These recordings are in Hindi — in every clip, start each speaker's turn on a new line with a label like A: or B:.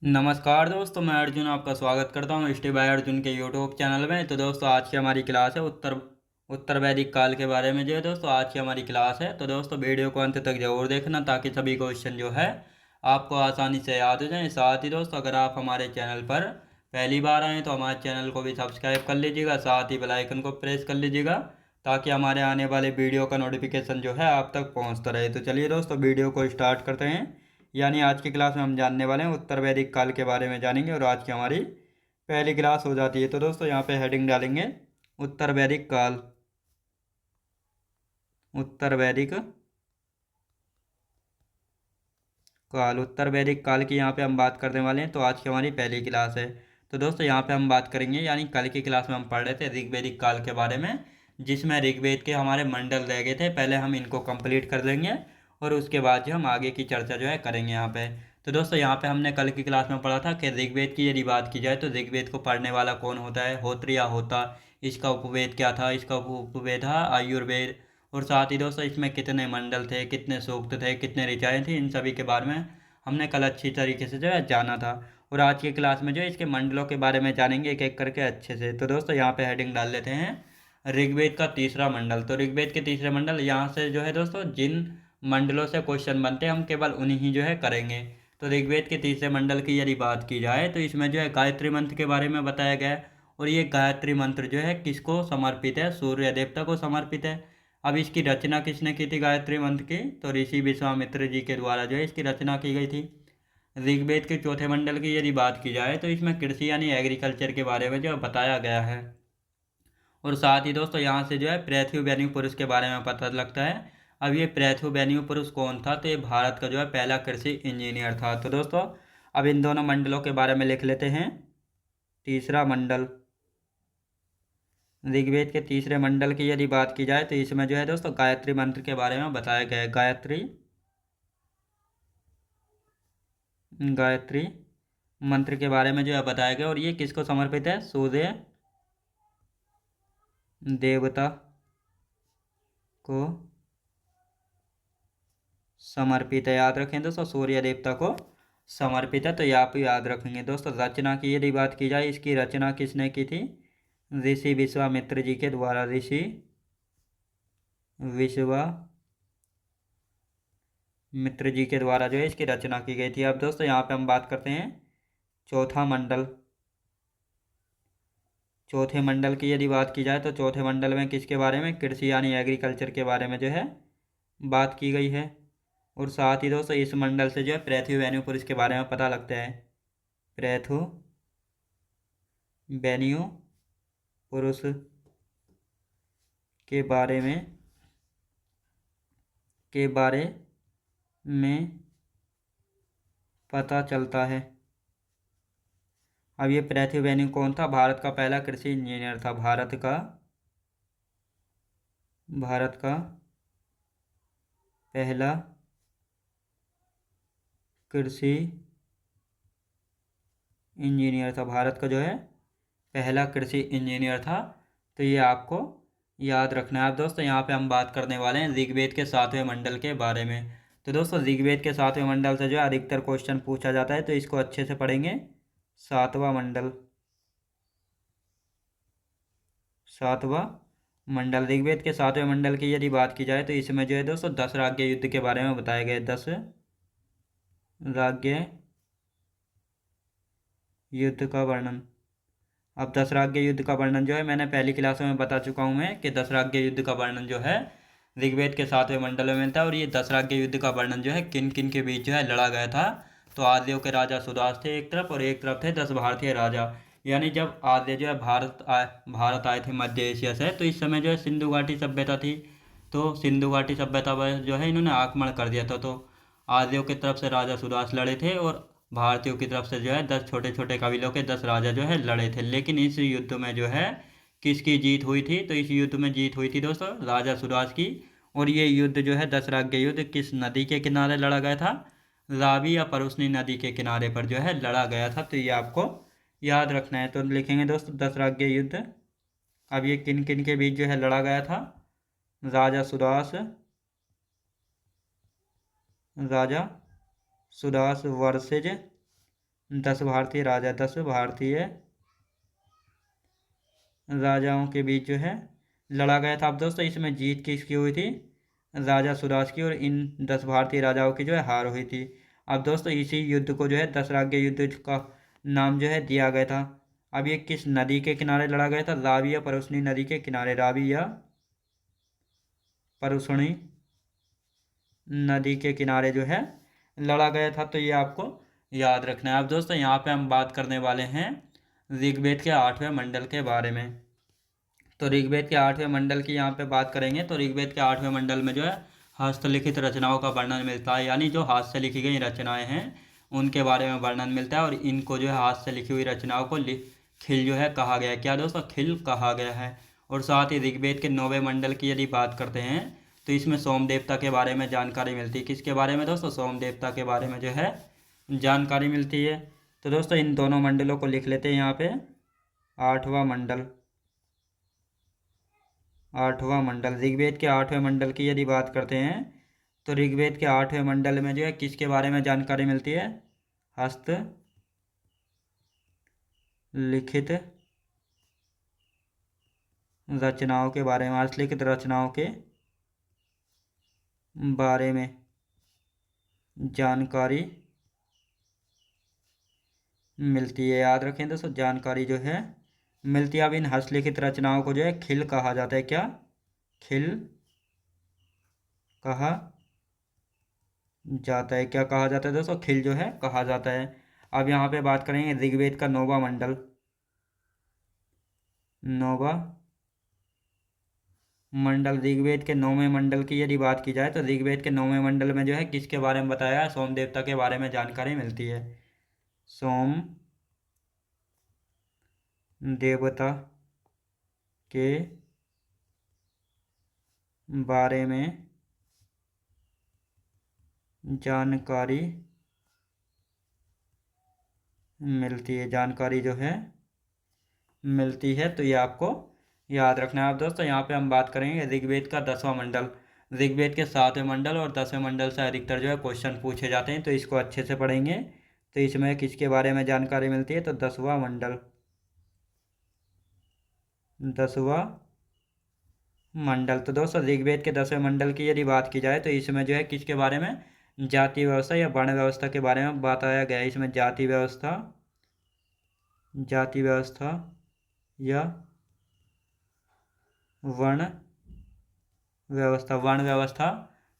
A: नमस्कार दोस्तों, मैं अर्जुन आपका स्वागत करता हूँ स्टे बाय अर्जुन के यूट्यूब चैनल में। तो दोस्तों आज की हमारी क्लास है उत्तर वैदिक काल के बारे में। जो है दोस्तों आज की हमारी क्लास है, तो दोस्तों वीडियो को अंत तक जरूर देखना ताकि सभी क्वेश्चन जो है आपको आसानी से याद हो जाए। साथ ही दोस्तों अगर आप हमारे चैनल पर पहली बार आएँ तो हमारे चैनल को भी सब्सक्राइब कर लीजिएगा, साथ ही बेल आइकन को प्रेस कर लीजिएगा ताकि हमारे आने वाले वीडियो का नोटिफिकेशन जो है आप तक पहुँचता रहे। तो चलिए दोस्तों वीडियो को स्टार्ट करते हैं। यानी आज की क्लास में हम जानने वाले हैं उत्तर वैदिक काल के बारे में जानेंगे और आज की हमारी पहली क्लास हो जाती है। तो दोस्तों यहाँ पे हेडिंग डालेंगे उत्तर वैदिक काल। उत्तर वैदिक काल, उत्तर वैदिक काल की यहाँ पे हम बात करने वाले हैं। तो आज की हमारी पहली क्लास है। तो दोस्तों यहाँ पे हम बात करेंगे, यानी कल की क्लास में हम पढ़ रहे थे ऋग्वैदिक काल के बारे में, जिसमें ऋग्वेद के हमारे मंडल रह गए थे। पहले हम इनको कंप्लीट कर लेंगे और उसके बाद जो हम आगे की चर्चा जो है करेंगे यहाँ पे। तो दोस्तों यहाँ पे हमने कल की क्लास में पढ़ा था कि ऋग्वेद की यदि बात की जाए तो ऋग्वेद को पढ़ने वाला कौन होता है, होत्र या होता। इसका उपवेद क्या था, इसका उपवेद था आयुर्वेद। और साथ ही दोस्तों इसमें कितने मंडल थे, कितने सूक्त थे, कितने ऋचाएँ थी, इन सभी के बारे में हमने कल अच्छी तरीके से जो है जाना था। और आज की क्लास में जो है इसके मंडलों के बारे में जानेंगे एक एक करके अच्छे से। तो दोस्तों यहाँ पे हेडिंग डाल लेते हैं ऋग्वेद का तीसरा मंडल। तो ऋग्वेद के तीसरे मंडल, यहाँ से जो है दोस्तों जिन मंडलों से क्वेश्चन बनते हैं हम केवल उन्हीं ही जो है करेंगे। तो ऋग्वेद के तीसरे मंडल की यदि बात की जाए तो इसमें जो है गायत्री मंत्र के बारे में बताया गया है। और ये गायत्री मंत्र जो है किसको समर्पित है, सूर्य देवता को समर्पित है। अब इसकी रचना किसने की थी गायत्री मंत्र की, तो ऋषि विश्वामित्र जी के द्वारा जो है इसकी रचना की गई थी। ऋग्वेद के चौथे मंडल की यदि बात की जाए तो इसमें कृषि यानी एग्रीकल्चर के बारे में जो है बताया गया है। और साथ ही दोस्तों यहाँ से जो है पृथ्वी वेन्यू पुरुष के बारे में पता लगता है। अब ये पृथ्वी वेन्यू पुरुष कौन था, तो ये भारत का जो है पहला कृषि इंजीनियर था। तो दोस्तों अब इन दोनों मंडलों के बारे में लिख लेते हैं। तीसरा मंडल, ऋग्वेद के तीसरे मंडल की यदि बात की जाए तो इसमें जो है दोस्तों गायत्री मंत्र के बारे में बताया गया है। गायत्री मंत्र के बारे में जो है बताया गया। और ये किसको समर्पित है, सूर्य देवता को समर्पित है। याद रखें दोस्तों, सूर्य देवता को समर्पित है। तो ये आप याद रखेंगे। दोस्तों रचना की यदि बात की जाए, इसकी रचना किसने की थी, ऋषि विश्वामित्र जी के द्वारा। ऋषि विश्वामित्र जी के द्वारा जो है इसकी रचना की गई थी। अब दोस्तों यहाँ पे हम बात करते हैं चौथा मंडल। चौथे मंडल की यदि बात की जाए तो चौथे मंडल में किसके बारे में, कृषि यानी एग्रीकल्चर के बारे में जो है बात की गई है। और साथ ही दोस्तों इस मंडल से जो है पृथ्वी वेन्यू पुरुष के बारे में पता लगता है। पृथ्वी वेन्यू पुरुष के बारे में पता चलता है। अब ये पृथ्वी वेन्यू कौन था, भारत का पहला कृषि इंजीनियर था। भारत का पहला कृषि इंजीनियर था। भारत का जो है पहला कृषि इंजीनियर था। तो ये आपको याद रखना है। अब दोस्तों यहाँ पे हम बात करने वाले हैं ऋग्वेद के सातवें मंडल के बारे में। तो दोस्तों ऋग्वेद के सातवें मंडल से जो है अधिकतर क्वेश्चन पूछा जाता है, तो इसको अच्छे से पढ़ेंगे। सातवां मंडल, सातवां मंडल ऋग्वेद के सातवें मंडल की यदि बात की जाए तो इसमें जो है दोस्तों 10 राज्य युद्ध के बारे में बताया गया है। 10 राज्य युद्ध का वर्णन। अब 10 राज्य युद्ध का वर्णन जो है मैंने पहली क्लासों में बता चुका हूँ मैं कि 10 राज्य युद्ध का वर्णन जो है ऋग्वेद के सातवें मंडल में था। और ये 10 राज्य युद्ध का वर्णन जो है किन किन के बीच जो है लड़ा गया था। तो आर्यों के राजा सुदास थे एक तरफ और एक तरफ थे 10 भारतीय राजा। यानी जब आर्य जो है भारत आए थे मध्य एशिया से, तो इस समय जो है सिंधु घाटी सभ्यता थी। तो सिंधु घाटी सभ्यता पर जो है इन्होंने आक्रमण कर दिया था। तो आर्यों की तरफ से राजा सुदास लड़े थे और भारतीयों की तरफ से जो है 10 छोटे छोटे कबीलों के 10 राजा जो है लड़े थे। लेकिन इस युद्ध में जो है किसकी जीत हुई थी, तो इस युद्ध में जीत हुई थी दोस्तों राजा सुदास की। और ये युद्ध जो है 10 राज्य युद्ध किस नदी के किनारे लड़ा गया था, रावी या परुस्नी नदी के किनारे पर जो है लड़ा गया था। तो ये आपको याद रखना है। तो लिखेंगे दोस्तों 10 राज्य युद्ध। अब ये किन किन के बीच जो है लड़ा गया था, राजा सुदास राजा सुदास वर्सेज 10 भारतीय राजा, 10 भारतीय राजाओं के बीच जो है लड़ा गया था। अब दोस्तों इसमें जीत किसकी हुई थी? राजा सुराज की, और इन 10 भारतीय राजाओं की जो है हार हुई थी। अब दोस्तों इसी युद्ध को जो है दशराग्य युद्ध का नाम जो है दिया गया था। अब ये किस नदी के किनारे लड़ा गया था? रावी या परुष्णी नदी के किनारे, रावी या परुष्णी नदी के किनारे जो है लड़ा गया था। तो ये आपको याद रखना है। अब दोस्तों यहाँ पे हम बात करने वाले हैं ऋग्वेद के 8वें मंडल के बारे में। तो ऋग्वेद के 8वें मंडल की यहाँ पे बात करेंगे। तो ऋग्वेद के 8वें मंडल में जो है हस्तलिखित रचनाओं का वर्णन मिलता है, यानी जो हाथ से लिखी गई रचनाएं हैं उनके बारे में वर्णन मिलता है। और इनको जो है हाथ से लिखी हुई रचनाओं को खिल जो है कहा गया है। क्या दोस्तों? खिल कहा गया है। और साथ ही ऋग्वेद के 9वें मंडल की यदि बात करते हैं तो इसमें सोम देवता के बारे में जानकारी मिलती है। किसके बारे में दोस्तों? सोम देवता के बारे में जो है जानकारी मिलती है। तो दोस्तों इन दोनों मंडलों को लिख लेते हैं यहाँ पे। 8वां मंडल, 8वां मंडल ऋग्वेद के 8वें मंडल की यदि बात करते हैं तो ऋग्वेद के 8वें मंडल में जो है किसके बारे में जानकारी मिलती है? हस्त लिखित रचनाओं के बारे में, हस्तलिखित रचनाओं के बारे में जानकारी मिलती है। याद रखें दोस्तों, जानकारी जो है मिलती है। अब इन हस्तलिखित रचनाओं को जो है खिल कहा जाता है। क्या? खिल कहा जाता है। क्या कहा जाता है दोस्तों? खिल जो है कहा जाता है। अब यहाँ पे बात करेंगे ऋग्वेद का 9वां मंडल, 9वां मंडल ऋग्वेद के 9वें मंडल की यदि बात की जाए तो ऋग्वेद के 9वें मंडल में जो है किसके बारे में बताया है? सोम देवता के बारे में जानकारी मिलती है। सोम देवता के बारे में जानकारी मिलती है, जानकारी जो है मिलती है। तो ये आपको याद रखना है। अब दोस्तों यहाँ पे हम बात करेंगे ऋग्वेद का 10वां मंडल। ऋग्वेद के 7वें मंडल और 10वें मंडल से अधिकतर जो है क्वेश्चन पूछे जाते हैं, तो इसको अच्छे से पढ़ेंगे। तो इसमें किसके बारे में जानकारी मिलती है? तो 10वां मंडल, 10वां मंडल। तो दोस्तों ऋग्वेद के 10वें मंडल की यदि बात की जाए तो इसमें जो है किसके बारे में? जाति व्यवस्था या वर्ण व्यवस्था के बारे में बताया गया है। इसमें जाति व्यवस्था, जाति व्यवस्था या वर्ण व्यवस्था, वर्ण व्यवस्था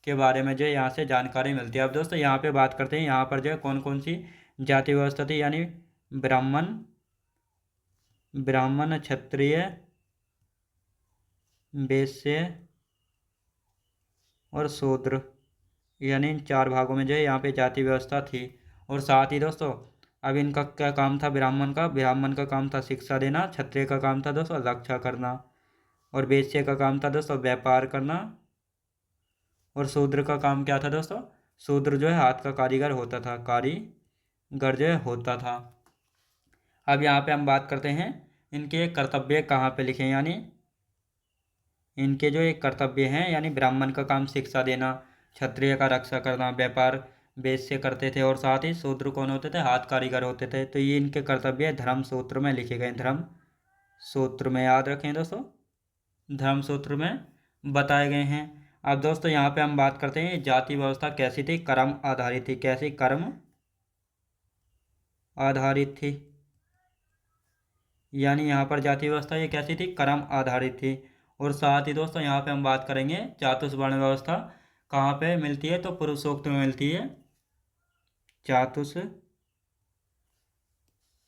A: के बारे में जो है यहाँ से जानकारी मिलती है। अब दोस्तों यहाँ पे बात करते हैं, यहाँ पर जो है कौन कौन सी जाति व्यवस्था थी, यानी ब्राह्मण, ब्राह्मण, क्षत्रिय, वैश्य और शूद्र, यानी इन 4 भागों में जो है यहाँ पे जाति व्यवस्था थी। और साथ ही दोस्तों अब इनका क्या काम था? ब्राह्मण का, ब्राह्मण का काम था शिक्षा देना, क्षत्रिय का काम था दोस्तों रक्षा करना, और वैश्य का काम था दोस्तों व्यापार करना, और शूद्र का काम क्या था दोस्तों? शूद्र जो है हाथ का कारीगर होता था, कारीगर जो है होता था। अब यहाँ पे हम बात करते हैं इनके कर्तव्य कहाँ पे लिखे हैं, यानी इनके जो एक कर्तव्य हैं, यानी ब्राह्मण का काम शिक्षा देना, क्षत्रिय का रक्षा करना, व्यापार वैश्य करते थे, और साथ ही शूद्र कौन होते थे? हाथ कारीगर होते थे। तो ये इनके कर्तव्य धर्म सूत्र में लिखे गए, धर्म सूत्र में। याद रखें दोस्तों, धर्म सूत्र में बताए गए हैं। अब दोस्तों यहाँ पे हम बात करते हैं जाति व्यवस्था कैसी थी? कर्म आधारित थी। कैसी? कर्म आधारित थी। यानी यहाँ पर जाति व्यवस्था ये कैसी थी? कर्म आधारित थी। और साथ ही दोस्तों यहाँ पे हम बात करेंगे चातुर्वर्ण व्यवस्था कहाँ पे मिलती है? तो पुरुषोक्त में मिलती है। चातुष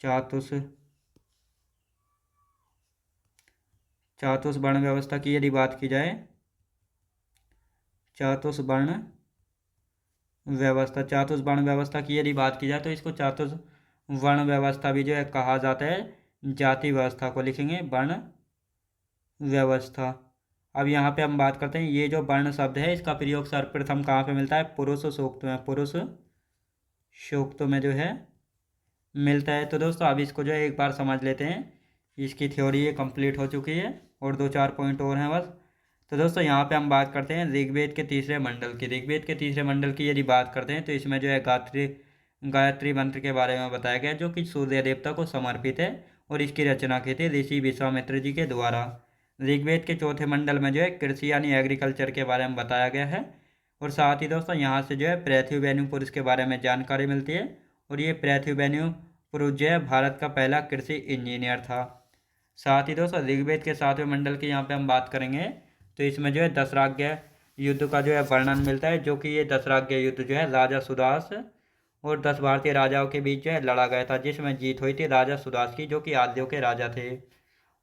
A: चातुष चातुर्वर्ण व्यवस्था की यदि बात की जाए, चातुर्वर्ण व्यवस्था, चातुर्वर्ण व्यवस्था की यदि बात की जाए तो इसको चातुर्वर्ण व्यवस्था भी जो है कहा जाता है। जाति व्यवस्था को लिखेंगे वर्ण व्यवस्था। अब यहाँ पे हम बात करते हैं ये जो वर्ण शब्द है इसका प्रयोग सर्वप्रथम कहाँ पे मिलता है? पुरुष सूक्त में, पुरुष सूक्त में जो है मिलता है। तो दोस्तों अब इसको जो है एक बार समझ लेते हैं। इसकी थ्योरी ये कंप्लीट हो चुकी है और 2-4 पॉइंट और हैं बस। तो दोस्तों यहाँ पे हम बात करते हैं ऋग्वेद के तीसरे मंडल की। ऋग्वेद के तीसरे मंडल की यदि बात करते हैं तो इसमें जो है गायत्री मंत्र के बारे में बताया गया, जो कि सूर्य देवता को समर्पित है और इसकी रचना की थी ऋषि विश्वामित्र जी के द्वारा। ऋग्वेद के चौथे मंडल में जो है कृषि यानी एग्रीकल्चर के बारे में बताया गया है। और साथ ही दोस्तों यहाँ से जो है पृथ्वी वेन्यू पुरुष के बारे में जानकारी मिलती है। और ये पृथ्वी वेन्यू पुरुष जो है भारत का पहला कृषि इंजीनियर था। साथ ही दोस्तों ऋग्वेद के सातवें मंडल की यहाँ पे हम बात करेंगे, तो इसमें जो है दशराज्ञ युद्ध का जो है वर्णन मिलता है, जो कि ये दशराज्ञ युद्ध जो है राजा सुदास और 10 भारतीय राजाओं के बीच जो है लड़ा गया था, जिसमें जीत हुई थी राजा सुदास की, जो कि आद्यों के राजा थे।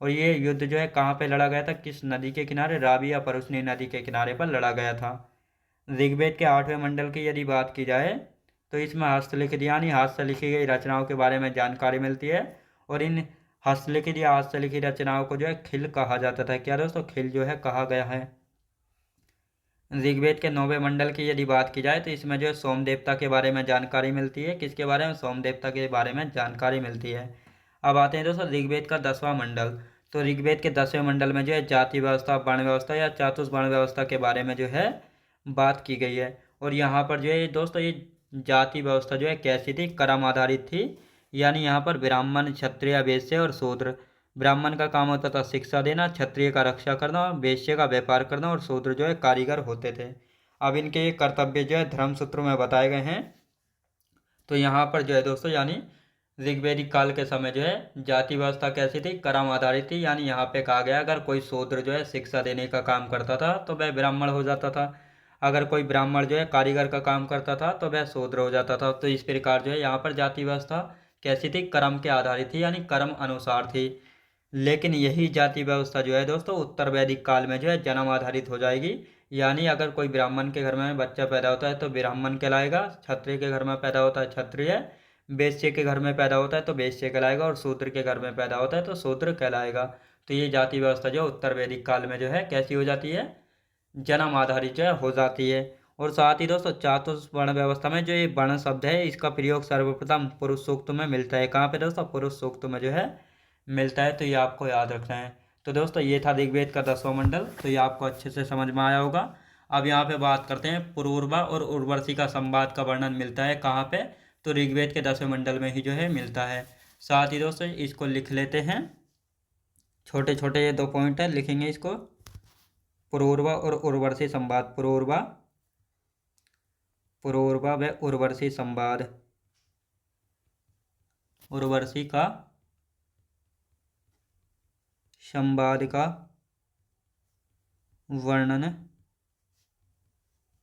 A: और ये युद्ध जो है कहाँ पे लड़ा गया था, किस नदी के किनारे, रावी या परुष्णी नदी के किनारे पर लड़ा गया था। ऋग्वेद के 8वें मंडल की यदि बात की जाए, तो इसमें हस्तलिखित यानी हाथ से लिखी गई रचनाओं के बारे में जानकारी मिलती है। और इन हस्तलिखित या हाथ से लिखी रचनाओं को जो है खिल कहा जाता था। क्या दोस्तों, खिल जो है कहा गया है। ऋग्वेद के 9वें मंडल की यदि बात की जाए, तो इसमें जो है सोम देवता के बारे में जानकारी मिलती है। किसके बारे में, सोम देवता के बारे में जानकारी मिलती है। अब आते हैं दोस्तों ऋग्वेद का 10वां मंडल। तो ऋग्वेद के 10वें मंडल में जो है जाति व्यवस्था, वर्ण व्यवस्था या चातुर्वर्ण व्यवस्था के बारे में जो है बात की गई है। और यहाँ पर जो है दोस्तों ये जाति व्यवस्था जो है कैसी थी, क्रम आधारित थी। यानी यहाँ पर ब्राह्मण, क्षत्रिय, वैश्य और शूद्र। ब्राह्मण का काम होता था शिक्षा देना, क्षत्रिय का रक्षा करना, वैश्य का व्यापार करना और शूद्र जो है कारीगर होते थे। अब इनके ये कर्तव्य जो है धर्मसूत्र में बताए गए हैं। तो यहाँ पर जो है दोस्तों यानी ऋग्वेदिक काल के समय जो है जाति व्यवस्था कैसी थी, क्रम आधारित थी। यानी यहाँ पे कहा गया अगर कोई शूद्र जो है शिक्षा देने का काम करता था तो वह ब्राह्मण हो जाता था। अगर कोई ब्राह्मण जो है कारीगर का काम करता था तो वह शूद्र हो जाता था। तो इस प्रकार जो है यहाँ पर जाति व्यवस्था कैसी थी, क्रम के आधारित थी, यानी क्रम अनुसार थी। लेकिन यही जाति व्यवस्था जो है दोस्तों उत्तर वैदिक काल में जो है जन्म आधारित हो जाएगी। यानी अगर कोई ब्राह्मण के घर में बच्चा पैदा होता है तो ब्राह्मण कहलाएगा, क्षत्रिय के घर में पैदा होता है क्षत्रिय, वैश्य के घर में पैदा होता है तो वैश्य कहलाएगा, और शूद्र के घर में पैदा होता है तो शूद्र कहलाएगा। तो ये जाति व्यवस्था जो उत्तर वैदिक काल में जो है कैसी हो जाती है, जन्म आधारित जो है हो जाती है। और साथ ही दोस्तों चातुर्वर्ण व्यवस्था में जो ये वर्ण शब्द है इसका प्रयोग सर्वप्रथम पुरुष सूक्त में मिलता है। कहाँ पे दोस्तों, पुरुष सूक्त में जो है मिलता है। तो ये आपको याद रखना है। तो दोस्तों ये था ऋग्वेद का 10वां मंडल, तो ये आपको अच्छे से समझ में आया होगा। अब यहाँ पे बात करते हैं पुरूरवा और उर्वशी का संवाद का वर्णन मिलता है कहाँ पे, तो ऋग्वेद के 10वें मंडल में ही जो है मिलता है। साथ ही दोस्तों इसको लिख लेते हैं, छोटे छोटे ये 2 पॉइंट है, लिखेंगे इसको। पुरूरवा और उर्वशी संवाद, पुरूरवा व उर्वशी संवाद, उर्वशी का संवाद का वर्णन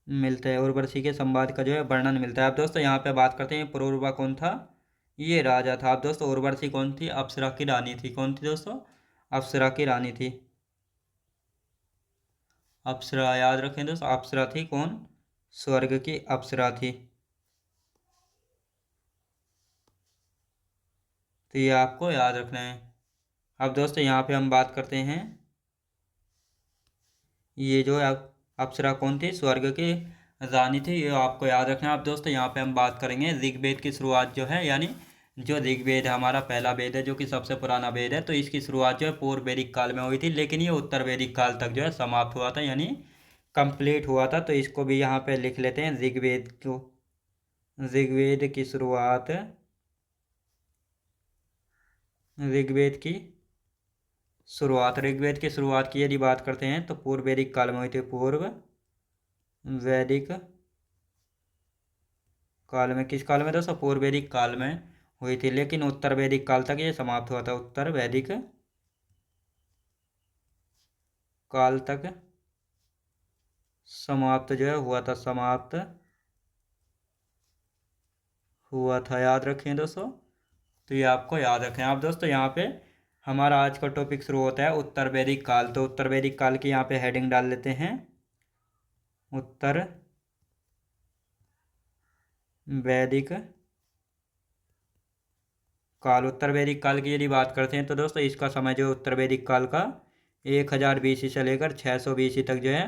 A: मिलता है, उर्वशी के संवाद का जो है वर्णन मिलता है। अब दोस्तों यहाँ पे बात करते हैं पुरूरवा कौन था, ये राजा था। अब दोस्तों उर्वशी कौन थी, अप्सरा की रानी थी। कौन थी दोस्तों, अप्सरा की रानी थी। अप्सरा याद रखें दोस्तों, अप्सरा थी कौन, स्वर्ग की अप्सरा थी। तो ये आपको याद रखना है। अब दोस्तों यहाँ पे हम बात करते हैं, ये जो अप्सरा कौन थी, स्वर्ग की रानी थी, ये आपको याद रखना है। अब दोस्तों यहाँ पे हम बात करेंगे ऋग्वेद की शुरुआत जो है, यानी जो ऋग्वेद हमारा पहला वेद है जो कि सबसे पुराना वेद है, तो इसकी शुरुआत जो है पूर्व वैदिक काल में हुई थी, लेकिन ये उत्तर वैदिक काल तक जो है समाप्त हुआ था, यानी कंप्लीट हुआ था। तो इसको भी यहाँ पे लिख लेते हैं, ऋग्वेद को, ऋग्वेद की शुरुआत, ऋग्वेद की शुरुआत, ऋग्वेद की शुरुआत की यदि बात करते हैं तो पूर्व वैदिक काल में हुई थी। पूर्व वैदिक काल में, किस काल में दोस्तों, पूर्व वैदिक काल में हुई थी, लेकिन उत्तर वैदिक काल तक ये समाप्त हुआ था। उत्तर वैदिक काल तक समाप्त जो है हुआ था, समाप्त हुआ था, याद रखें दोस्तों। तो ये आपको याद रखें। आप दोस्तों यहाँ पे हमारा आज का टॉपिक शुरू होता है उत्तर वैदिक काल। तो उत्तर वैदिक काल की यहाँ पे हेडिंग डाल लेते हैं, उत्तर वैदिक काल। उत्तर वैदिक काल की यदि बात करते हैं तो दोस्तों इसका समय जो उत्तर वैदिक काल का 1000 BC से लेकर 600 BC तक जो है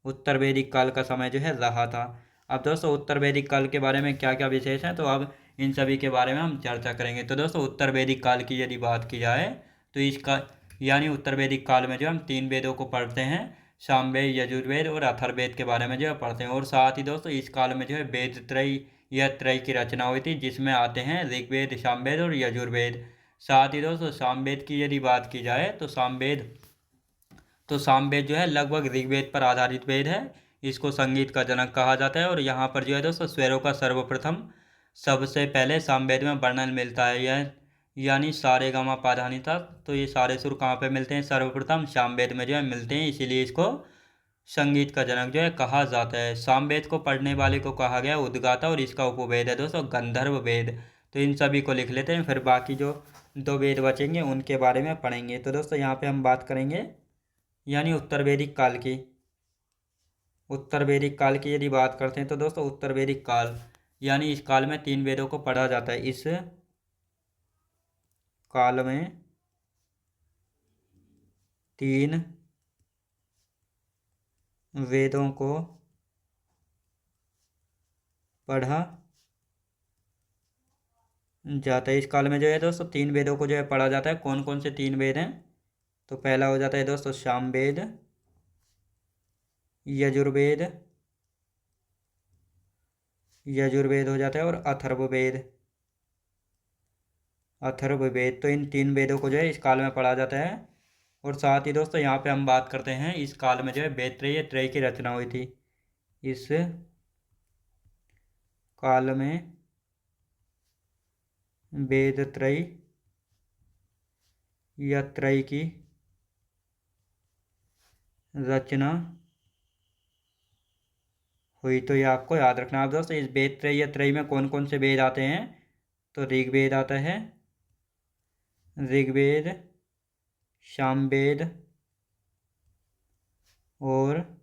A: उत्तर वैदिक काल का समय जो है रहा था। अब दोस्तों उत्तर वैदिक काल के बारे में क्या क्या विशेष हैं, तो अब इन सभी के बारे में हम चर्चा करेंगे। तो दोस्तों उत्तर वैदिक काल की यदि बात की जाए तो इसका यानी उत्तर वैदिक काल में जो हम 3 वेदों को पढ़ते हैं, सामवेद, यजुर्वेद और अथर्ववेद के बारे में जो है पढ़ते हैं। और साथ ही दोस्तों इस काल में जो है वेद त्रय यह त्रय की रचना हुई थी, जिसमें आते हैं ऋग्वेद, सामवेद और यजुर्वेद। साथ ही दोस्तों सामवेद की यदि बात की जाए तो सामवेद जो है लगभग ऋग्वेद पर आधारित वेद है। इसको संगीत का जनक कहा जाता है। और यहाँ पर जो है दोस्तों स्वरों का सर्वप्रथम सबसे पहले सामवेद में वर्णन मिलता है। यह यानी सारे गा मा पा धा नि सा, तो ये सारे सुर कहाँ पे मिलते हैं? सर्वप्रथम सामवेद में जो है मिलते हैं, इसीलिए इसको संगीत का जनक जो है कहा जाता है। सामवेद को पढ़ने वाले को कहा गया उद्गाता, और इसका उपवेद है दोस्तों गंधर्व वेद। तो इन सभी को लिख लेते हैं, फिर बाकी जो दो वेद बचेंगे उनके बारे में पढ़ेंगे। तो दोस्तों यहाँ पे हम बात करेंगे यानी उत्तर वैदिक काल की। उत्तर वैदिक काल की यदि बात करते हैं तो दोस्तों उत्तर वैदिक काल यानी इस काल में 3 वेदों को पढ़ा जाता है। इस काल में 3 वेदों को पढ़ा जाता है। इस काल में जो है दोस्तों 3 वेदों को जो है पढ़ा जाता है। कौन कौन से 3 वेद हैं? तो पहला हो जाता है दोस्तों सामवेद, यजुर्वेद, यजुर्वेद हो जाता है, और अथर्ववेद। अथर्ववेद, तो इन 3 वेदों को जो है इस काल में पढ़ा जाता है। और साथ ही दोस्तों यहाँ पे हम बात करते हैं इस काल में जो है वेद त्रय की रचना हुई थी। इस काल में वेद त्रय या त्रय की रचना हुई। तो ये आपको याद रखना है दोस्तों। इस वेद त्रय या त्रय में कौन कौन से वेद आते हैं? तो ऋग्वेद आता है, ऋग्वेद, सामवेद और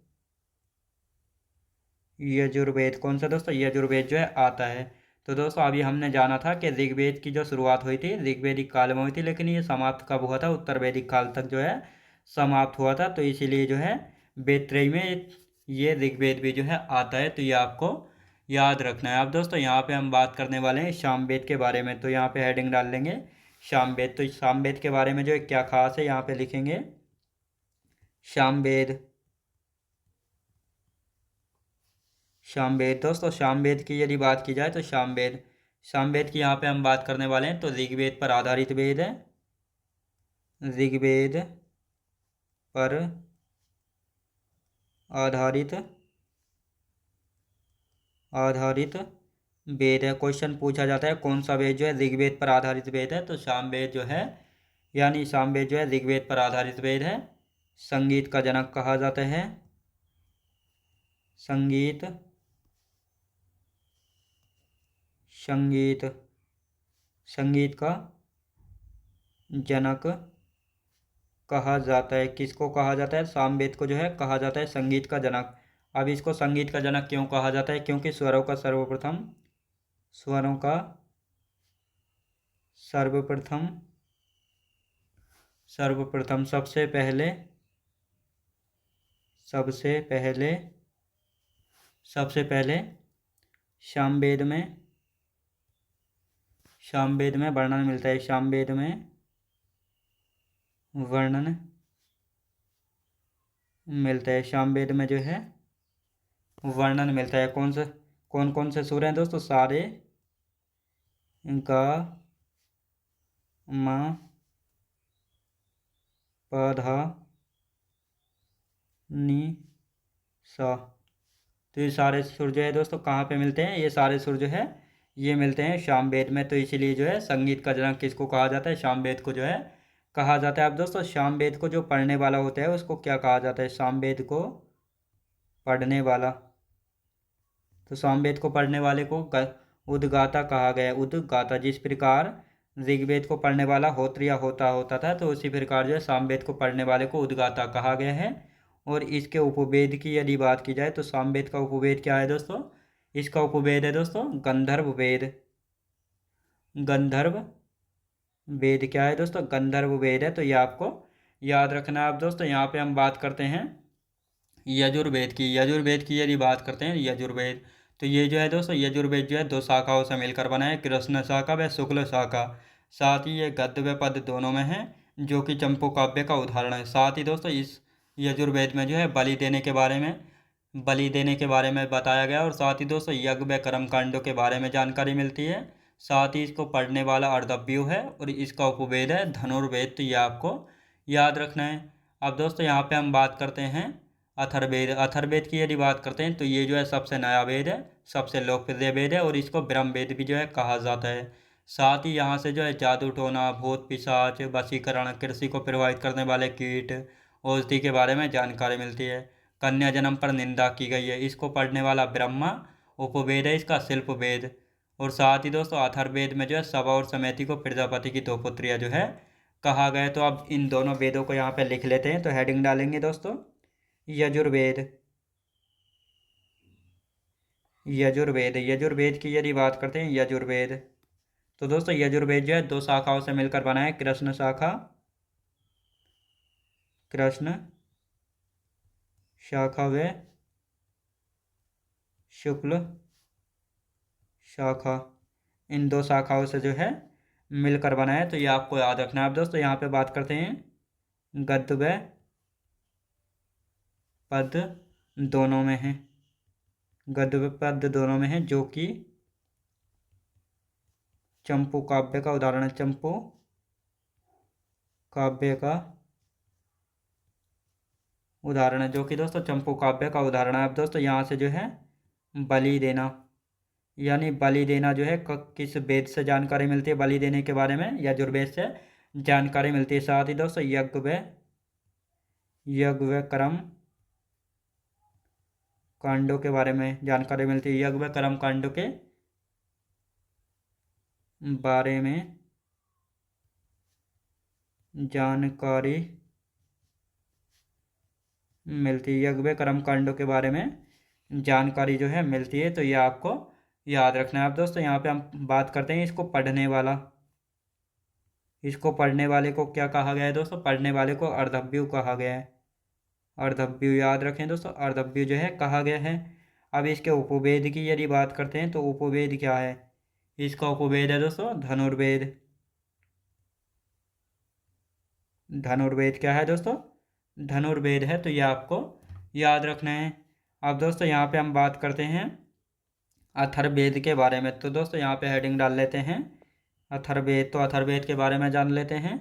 A: यजुर्वेद। कौन सा दोस्तों? यजुर्वेद जो है आता है। तो दोस्तों अभी हमने जाना था कि ऋग्वेद की जो शुरुआत हुई थी ऋग्वेदिक काल में हुई थी, लेकिन ये समाप्त कब हुआ था? उत्तर वैदिक काल तक जो है समाप्त हुआ था। तो इसीलिए जो है वेद त्रय में ये ऋग्वेद भी जो है आता है। तो ये आपको याद रखना है। अब दोस्तों यहाँ पे हम बात करने वाले हैं सामवेद के बारे में। तो यहाँ पे हेडिंग डाल लेंगे सामवेद। तो सामवेद के बारे में जो है क्या खास है यहाँ पे लिखेंगे सामवेद। सामवेद दोस्तों सामवेद की यदि बात की जाए तो सामवेद की यहाँ पे हम बात करने वाले हैं। तो ऋग्वेद पर आधारित वेद है, ऋग्वेद पर आधारित वेद है। क्वेश्चन पूछा जाता है कौन सा वेद जो है ऋग्वेद पर आधारित वेद है? तो सामवेद जो है यानी सामवेद जो है ऋग्वेद पर आधारित वेद है। संगीत का जनक कहा जाता है, संगीत का जनक कहा जाता है। किसको कहा जाता है? सामवेद को जो है कहा जाता है संगीत का जनक। अब इसको संगीत का जनक क्यों कहा जाता है? क्योंकि स्वरों का सर्वप्रथम सबसे पहले सामवेद में वर्णन मिलता है। सामवेद में वर्णन मिलता है। सामवेद में जो है वर्णन मिलता है। कौन कौन से सुर हैं दोस्तों? सारे गा मा पा धा नी सा। तो ये सारे सुर जो है दोस्तों कहाँ पे मिलते हैं? ये सारे सुर जो है ये मिलते हैं सामवेद में। तो इसीलिए जो है संगीत का जनक किसको कहा जाता है? सामवेद को जो है कहा जाता है। अब दोस्तों सामवेद को जो पढ़ने वाला होता है उसको क्या कहा जाता है? सामवेद को पढ़ने वाला। तो सामवेद को पढ़ने वाले को उद्गाता कहा गया है। उद्गाता, जिस प्रकार ऋग्वेद को पढ़ने वाला होत्र या होता था, तो उसी प्रकार जो है सामवेद को पढ़ने वाले को उद्गाता कहा गया है। और इसके उपवेद की यदि बात की जाए तो सामवेद का उपवेद क्या है दोस्तों? इसका उपवेद है दोस्तों गंधर्व वेद। गंधर्व वेद क्या है दोस्तों? गंधर्व वेद है। तो ये आपको याद रखना है। अब दोस्तों यहाँ पे हम बात करते हैं यजुर्वेद की यदि बात करते हैं यजुर्वेद, तो ये जो है दोस्तों यजुर्वेद जो है 2 शाखाओं से मिलकर बना है, कृष्ण शाखा व शुक्ल शाखा। साथ ही ये गद्य व पद्य दोनों में है, जो कि चंपू काव्य का उदाहरण है। साथ ही दोस्तों इस यजुर्वेद में जो है बलि देने के बारे में बलि देने के बारे में बताया गया, और साथ ही दोस्तों यज्ञ व कर्म कांडों के बारे में जानकारी मिलती है। साथ ही इसको पढ़ने वाला अर्धव्यू है और इसका उपवेद है धनुर्वेद, तो ये आपको याद रखना है। अब दोस्तों यहाँ पे हम बात करते हैं अथर्ववेद। अथर्ववेद की यदि बात करते हैं तो ये जो है सबसे नया वेद है, सबसे लोकप्रिय वेद है, और इसको ब्रह्म वेद भी जो है कहा जाता है। साथ ही यहाँ से जो है जादू टोना, भूत पिशाच, वशीकरण, कृषि को प्रभावित करने वाले कीट, औषधि के बारे में जानकारी मिलती है। कन्या जन्म पर निंदा की गई है, इसको पढ़ने वाला ब्रह्मा। उपवेद है इसका शिल्प वेद। और साथ ही दोस्तों अथर्ववेद में जो है सभा और समिति को प्रजापति की दो पुत्रियां जो है कहा गया है। तो अब इन दोनों वेदों को यहाँ पे लिख लेते हैं, तो हेडिंग डालेंगे दोस्तों यजुर्वेद। यजुर्वेद, यजुर्वेद की यदि बात करते हैं यजुर्वेद, तो दोस्तों यजुर्वेद जो है दो शाखाओं से मिलकर बना है, कृष्ण शाखा, कृष्ण शाखा व शुक्ल शाखा, इन दो शाखाओं से जो है मिलकर बना है, तो ये आपको याद रखना है। अब दोस्तों यहाँ पे बात करते हैं गद्य व पद दोनों में है, गद्य व पद दोनों में है, जो कि चंपू काव्य का उदाहरण है, चंपू काव्य का उदाहरण है, जो कि दोस्तों चंपू काव्य का उदाहरण है। अब दोस्तों यहाँ से जो है बलि देना, यानी बलि देना जो है किस वेद से जानकारी मिलती है बलि देने के बारे में, यजुर्वेद से जानकारी मिलती है। साथ ही दोस्तों यज्ञ व कर्म कांडों के बारे में जानकारी मिलती है, यज्ञ व कर्म कांडों के बारे में जानकारी मिलती है, यज्ञ व कर्म कांडों के बारे में जानकारी जो है मिलती है, तो ये आपको याद रखना है। अब दोस्तों यहाँ पे हम बात करते हैं इसको पढ़ने वाला। इसको पढ़ने वाले को क्या कहा गया है दोस्तों, पढ़ने वाले को अर्धव्यू कहा गया है। अर्धव्यू याद रखें दोस्तों, अर्धव्यू जो है कहा गया है। अब इसके उपवेद की यदि बात करते हैं तो उपवेद क्या है, इसका उपवेद है दोस्तों धनुर्वेद। धनुर्वेद क्या है दोस्तों, धनुर्वेद है, तो ये आपको याद रखना है। अब दोस्तों यहाँ पे हम बात करते हैं अथर्ववेद के बारे में, तो दोस्तों यहाँ पे हेडिंग डाल लेते हैं अथर्ववेद। तो अथर्ववेद के बारे में जान लेते हैं।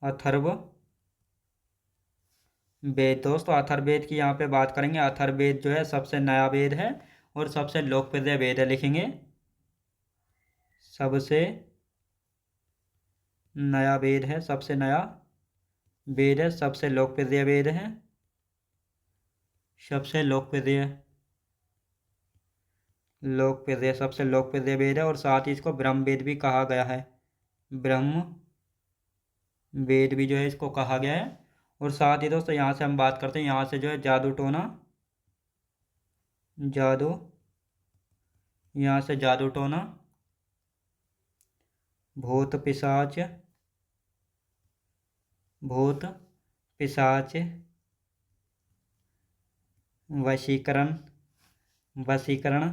A: अथर्व वेद, दोस्तों अथर्ववेद की यहाँ पे बात करेंगे। अथर्ववेद जो है सबसे नया वेद है और सबसे लोकप्रिय वेद है, लिखेंगे सबसे नया वेद है, सबसे नया वेद है, सबसे लोकप्रिय वेद है, सबसे लोकप्रिय सबसे लोकप्रिय वेद है। और साथ ही इसको ब्रह्म वेद भी कहा गया है, ब्रह्म वेद भी जो है इसको कहा गया है। और साथ ही दोस्तों यहाँ से हम बात करते हैं, यहाँ से जो है जादू टोना, जादू, यहाँ से जादू टोना, भूत पिशाच, भूत पिशाच, वशीकरण, वशीकरण,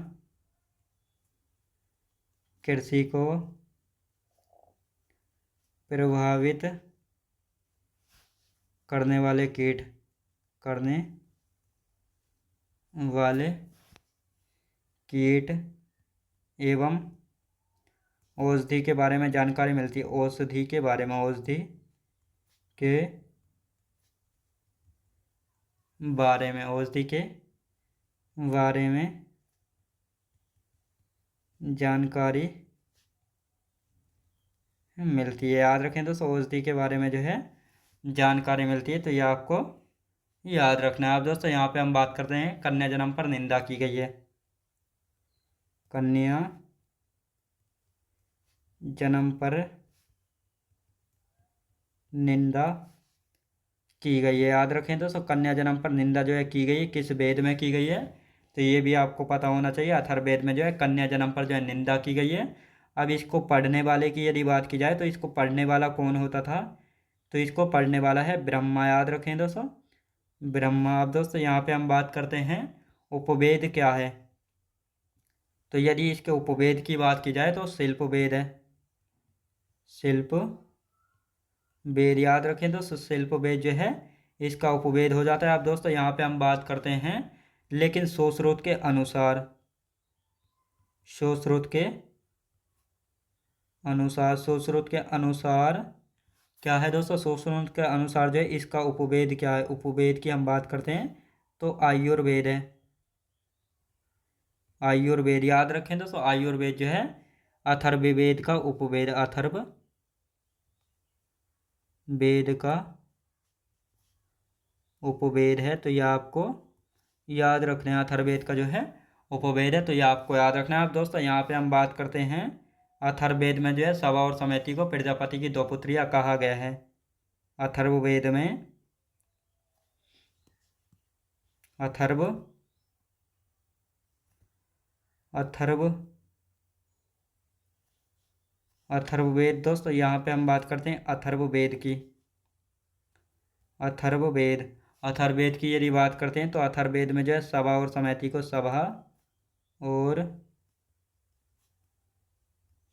A: कृषि को प्रभावित करने वाले कीट, करने वाले कीट एवं औषधि के बारे में जानकारी मिलती है, औषधि के बारे में, औषधि के बारे में, औषधि के बारे में जानकारी मिलती है। याद रखें दोस्तों, औषधि के बारे में जो है जानकारी मिलती है, तो ये आपको याद रखना है। अब दोस्तों यहाँ पे हम बात करते हैं कन्या जन्म पर निंदा की गई है, कन्या जन्म पर निंदा की गई है। याद रखें दोस्तों, कन्या जन्म पर निंदा जो है की गई है, किस वेद में की गई है, तो ये भी आपको पता होना चाहिए। अथर्ववेद में जो है कन्या जन्म पर जो है निंदा की गई है। अब इसको पढ़ने वाले की यदि बात की जाए तो इसको पढ़ने वाला कौन होता था, तो इसको पढ़ने वाला है ब्रह्मा। याद रखें दोस्तों, ब्रह्मा। अब दोस्तों यहाँ पे हम बात करते हैं उपवेद क्या है, तो यदि इसके उपवेद की बात की जाए तो शिल्प वेद है, शिल्प वेद। याद रखें दोस्तों, शिल्प वेद जो है इसका उपभेद हो जाता है। अब दोस्तों यहाँ पे हम बात करते हैं लेकिन शोध स्रोत के अनुसार, शोध स्रोत के अनुसार, शोध स्रोत के अनुसार क्या है दोस्तों, शोध स्रोत के अनुसार जो है इसका उपभेद क्या है, उपभेद की हम बात करते हैं तो आयुर्वेद है। आयुर्वेद याद रखें दोस्तों, आयुर्वेद जो है अथर्ववेद का उपवेद, अथर्ववेद का उपवेद है। तो यह आपको याद रखना है, अथर्ववेद का जो है उपवेद है, तो यह आपको याद रखना है। अब दोस्तों यहाँ पे हम बात करते हैं अथर्ववेद में जो है सभा और समिति को प्रजापति की दो पुत्रियां कहा गया है। अथर्ववेद में अथर्व अथर्व अथर्ववेद दोस्तों यहाँ पे हम बात करते हैं अथर्ववेद की, अथर्ववेद, अथर्ववेद की यदि बात करते हैं तो अथर्ववेद में जो है सभा और समिति को सभा और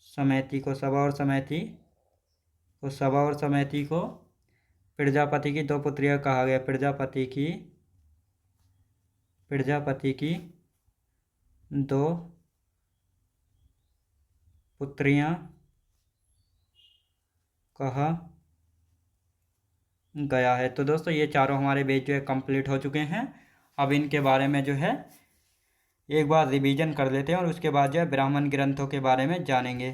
A: समिति को सभा और समिति को सभा और समिति को प्रजापति की दो पुत्रियां कहा गया, प्रजापति की दो पुत्रियां कहा गया है। तो दोस्तों ये चारों हमारे वेद जो है कंप्लीट हो चुके हैं। अब इनके बारे में जो है एक बार रिवीजन कर लेते हैं और उसके बाद जो है ब्राह्मण ग्रंथों के बारे में जानेंगे।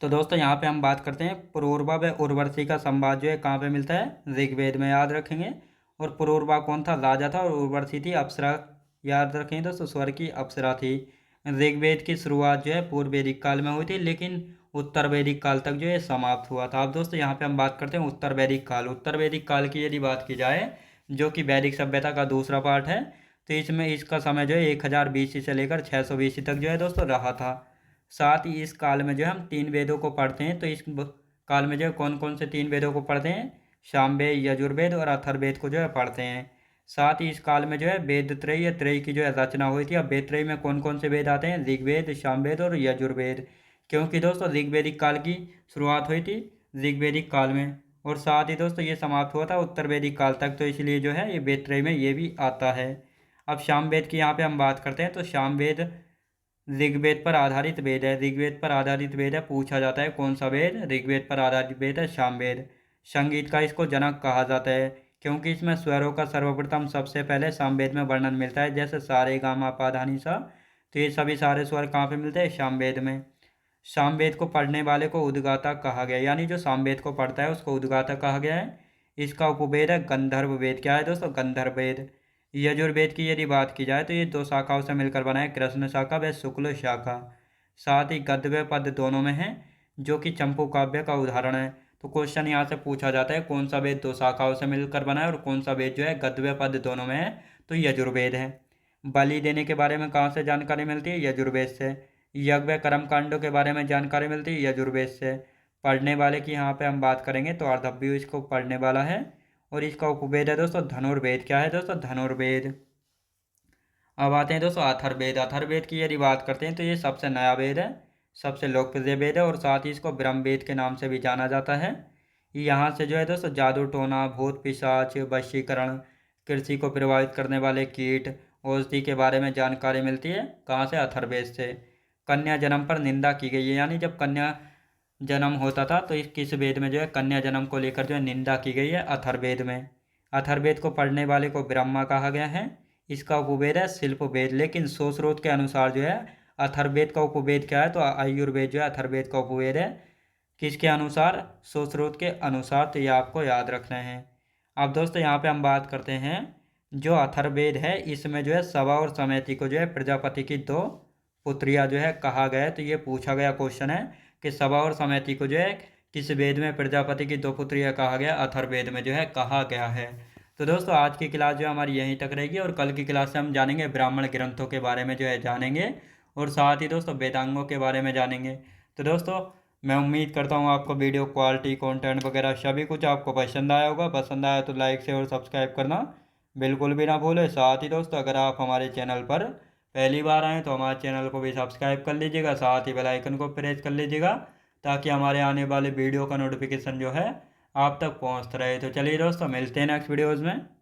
A: तो दोस्तों यहाँ पे हम बात करते हैं पुरूरवा व उर्वशी का संवाद जो है कहाँ पे मिलता है, ऋग्वेद में, याद रखेंगे। और पुरूरवा कौन था, राजा था, और उर्वशी थी अप्सरा, याद रखेंगे दोस्तों, स्वर की अप्सरा थी। ऋग्वेद की शुरुआत जो है पूर्व वैदिक काल में हुई थी, लेकिन उत्तर वैदिक काल तक जो है समाप्त हुआ था। अब दोस्तों यहाँ पे हम बात करते हैं उत्तर वैदिक काल। उत्तर वैदिक काल की यदि बात की जाए जो कि वैदिक सभ्यता का दूसरा पार्ट है, तो इसमें इसका समय जो है 1000 BC से लेकर 600 BC तक जो है दोस्तों रहा था। साथ ही इस काल में जो है हम 3 वेदों को पढ़ते हैं। तो इस काल में जो है कौन कौन से 3 वेदों को पढ़ते हैं, सामवेद, यजुर्वेद और अथर्ववेद को जो है पढ़ते हैं। साथ ही इस काल में जो है वेद त्रय या त्रय की जो है रचना हुई थी। अब वेद त्रय में कौन कौन से वेद आते हैं, ऋग्वेद, सामवेद और यजुर्वेद, क्योंकि दोस्तों ऋग्वेदिक काल की शुरुआत हुई थी ऋग्वेदिक काल में, और साथ ही दोस्तों ये समाप्त हुआ था उत्तर वैदिक काल तक, तो इसलिए जो है ये वेद त्रय में ये भी आता है। अब सामवेद की यहाँ पे हम बात करते हैं, तो सामवेद ऋग्वेद पर आधारित वेद है, ऋग्वेद पर आधारित वेद है। पूछा जाता है कौन सा वेद, ऋग्वेद पर आधारित वेद है सामवेद। संगीत का इसको जनक कहा जाता है, क्योंकि इसमें स्वरों का सर्वप्रथम सबसे पहले सामवेद में वर्णन मिलता है, जैसे सारे गामा पा धा नी सा, तो ये सभी सारे स्वर कहाँ पे मिलते हैं, सामवेद में। सामवेद को पढ़ने वाले को उद्गाता कहा गया, यानी जो सामवेद को पढ़ता है उसको उद्गाता कहा गया है। इसका उपवेद है गंधर्व वेद, क्या है दोस्तों, गंधर्व वेद। यजुर्वेद की यदि बात की जाए तो ये 2 शाखाओं से मिलकर बना है, कृष्ण शाखा व शुक्ल शाखा। साथ ही गद्य व पद्य दोनों में है, जो कि चंपू काव्य का उदाहरण है। तो क्वेश्चन यहाँ से पूछा जाता है कौन सा वेद 2 शाखाओं से मिलकर बना है और कौन सा वेद जो है गद्य व पद्य दोनों में है, तो यजुर्वेद है। बलि देने के बारे में कहाँ से जानकारी मिलती है, यजुर्वेद से। यज्ञ व कर्म कांडों के बारे में जानकारी मिलती है यजुर्वेद से। पढ़ने वाले की यहाँ पे हम बात करेंगे तो अर्धव्यु इसको पढ़ने वाला है, और इसका उपवेद है दोस्तों धनुर्वेद, क्या है दोस्तों, धनुर्वेद। अब आते हैं दोस्तों अथर्ववेद। अथर्ववेद की यदि बात करते हैं तो ये सबसे नया वेद है, सबसे लोकप्रिय वेद है, और साथ ही इसको ब्रह्मवेद के नाम से भी जाना जाता है। यहाँ से जो है दोस्तों जादू टोना, भूत पिशाच, वशीकरण, कृषि को प्रभावित करने वाले कीट, औषधि के बारे में जानकारी मिलती है, कहाँ से, अथर्ववेद से। कन्या जन्म पर निंदा की गई है, यानी जब कन्या जन्म होता था तो इस किस वेद में जो है कन्या जन्म को लेकर जो है निंदा की गई है, अथर्ववेद में। अथर्ववेद को पढ़ने वाले को ब्रह्मा कहा गया है। इसका उपवेद है शिल्पवेद, लेकिन शोध स्रोत के अनुसार जो है अथर्ववेद का उपवेद क्या है, तो आयुर्वेद जो है अथर्ववेद का उपवेद है। किसके अनुसार, शोध स्रोत के अनुसार, तो ये आपको याद रखना है। अब दोस्तों यहाँ पे हम बात करते हैं जो अथर्ववेद है, इसमें जो है सभा और समिति को जो है प्रजापति की 2 पुत्रियां जो है कहा गया है। तो ये पूछा गया क्वेश्चन है कि सभा और समिति को जो है किस वेद में प्रजापति की 2 पुत्रियां कहा गया, अथर्ववेद में जो है कहा गया है। तो दोस्तों आज की क्लास जो हमारी यहीं तक रहेगी, और कल की क्लास से हम जानेंगे ब्राह्मण ग्रंथों के बारे में जो है जानेंगे, और साथ ही दोस्तों वेदांगों के बारे में जानेंगे। तो दोस्तों मैं उम्मीद करता हूँ आपको वीडियो क्वालिटी, कंटेंट वगैरह सभी कुछ आपको पसंद आया होगा। पसंद आया तो लाइक शेयर और सब्सक्राइब करना बिल्कुल भी ना भूलें। साथ ही दोस्तों अगर आप हमारे चैनल पर पहली बार आएँ तो हमारे चैनल को भी सब्सक्राइब कर लीजिएगा, साथ ही बेल आइकन को प्रेस कर लीजिएगा, ताकि हमारे आने वाले वीडियो का नोटिफिकेशन जो है आप तक पहुंचते रहे। तो चलिए दोस्तों, मिलते हैं नेक्स्ट वीडियोज़ में।